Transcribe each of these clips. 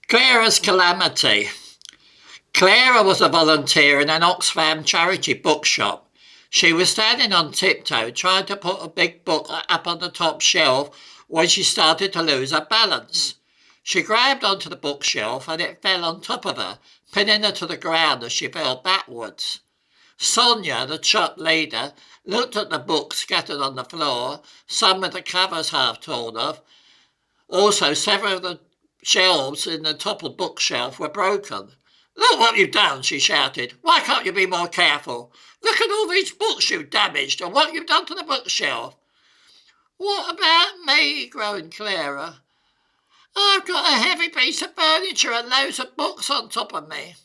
Clara's Calamity. Clara was a volunteer in an Oxfam charity bookshop. She was standing on tiptoe trying to put a big book up on the top shelf when she started to lose her balance. She grabbed onto the bookshelf and it fell on top of her, pinning her to the ground as she fell backwards. Sonia, the shop leader, looked at the books scattered on the floor, some with the covers half torn off. Also, several of the shelves in the top of the bookshelf were broken. "Look what you've done," she shouted. "Why can't you be more careful? Look at all these books you've damaged and what you've done to the bookshelf." "What about me?" groaned Clara. "I've got a heavy piece of furniture and loads of books on top of me."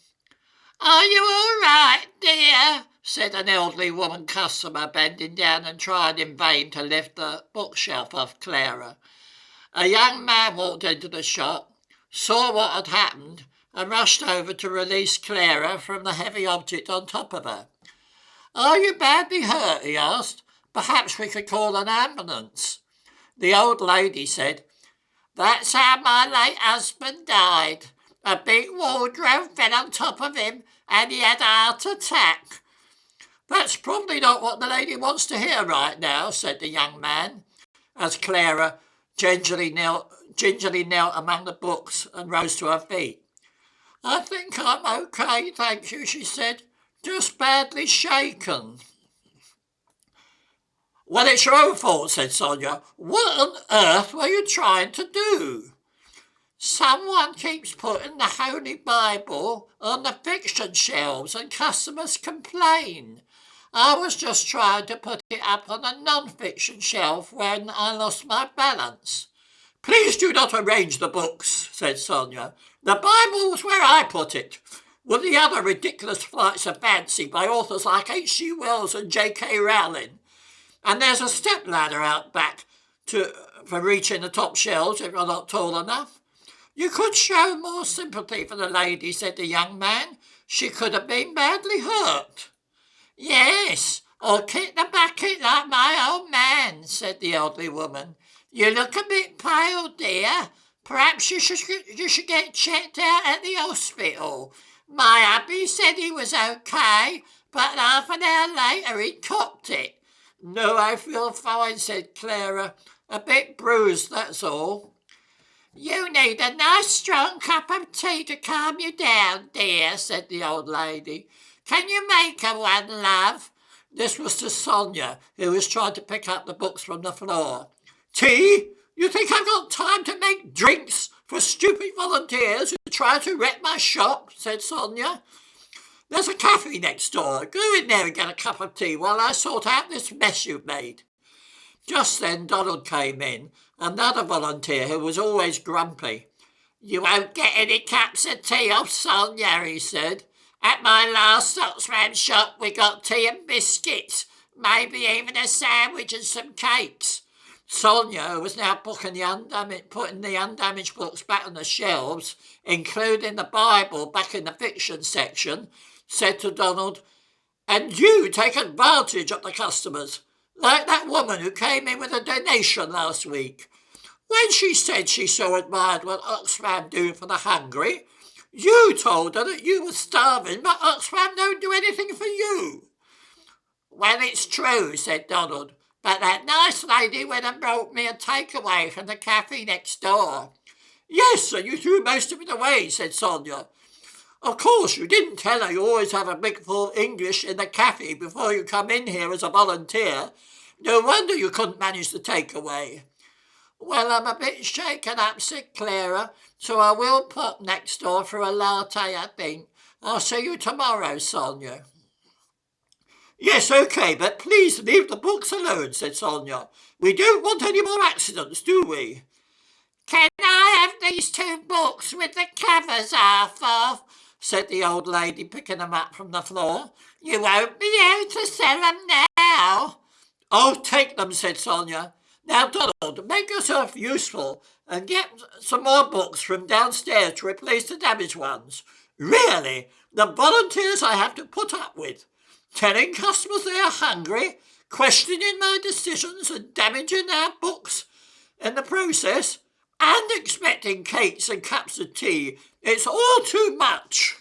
"Are you all right, dear?" said an elderly woman customer, bending down and trying in vain to lift the bookshelf off Clara. A young man walked into the shop, saw what had happened, and rushed over to release Clara from the heavy object on top of her. "Are you badly hurt?" he asked. "Perhaps we could call an ambulance." The old lady said, "That's how my late husband died. A big wardrobe fell on top of him and he had a heart attack." "That's probably not what the lady wants to hear right now," said the young man, as Clara gingerly knelt among the books and rose to her feet. "I think I'm okay, thank you," she said. "Just badly shaken." "Well, it's your own fault," said Sonia. "What on earth were you trying to do?" "Someone keeps putting the Holy Bible on the fiction shelves and customers complain. I was just trying to put it up on a non-fiction shelf when I lost my balance." "Please do not arrange the books," said Sonia. "The Bible was where I put it, with the other ridiculous flights of fancy by authors like H.G. Wells and J.K. Rowling. And there's a step-ladder out back for reaching the top shelves if you're not tall enough." "You could show more sympathy for the lady," said the young man. "She could have been badly hurt." "Yes, or kick the bucket like my old man," said the elderly woman. "You look a bit pale, dear. Perhaps you should get checked out at the hospital. My hubby said he was okay, but half an hour later he copped it." "No, I feel fine," said Clara. "A bit bruised, that's all." "You need a nice strong cup of tea to calm you down, dear," said the old lady. "Can you make her one, love?" This was to Sonia, who was trying to pick up the books from the floor. "Tea? You think I've got time to make drinks for stupid volunteers who try to wreck my shop?" said Sonia. "There's a cafe next door. Go in there and get a cup of tea while I sort out this mess you've made." Just then Donald came in, another volunteer who was always grumpy. "You won't get any cups of tea off Sonia," he said. "At my last Oxfam shop we got tea and biscuits, maybe even a sandwich and some cakes." Sonia, who was now putting the undamaged books back on the shelves, including the Bible back in the fiction section, said to Donald, "And you take advantage of the customers, like that woman who came in with a donation last week. When she said she so admired what Oxfam do for the hungry, you told her that you were starving, but Oxfam don't do anything for you." "Well, it's true," said Donald, "but that nice lady went and brought me a takeaway from the cafe next door." "Yes, and you threw most of it away," said Sonia. "Of course, you didn't tell her you always have a big full English in the cafe before you come in here as a volunteer. No wonder you couldn't manage the takeaway." "Well, I'm a bit shaken up," said Clara, "so I will pop next door for a latte, I think. I'll see you tomorrow, Sonia." "Yes, okay, but please leave the books alone," said Sonia. "We don't want any more accidents, do we?" "Can I have these two books with the covers half off?" said the old lady, picking them up from the floor. "You won't be able to sell them now." "Oh, take them," said Sonia. "Now, Donald, make yourself useful and get some more books from downstairs to replace the damaged ones. Really, the volunteers I have to put up with. Telling customers they are hungry, questioning my decisions and damaging our books in the process, and expecting collecting cakes and cups of tea. It's all too much.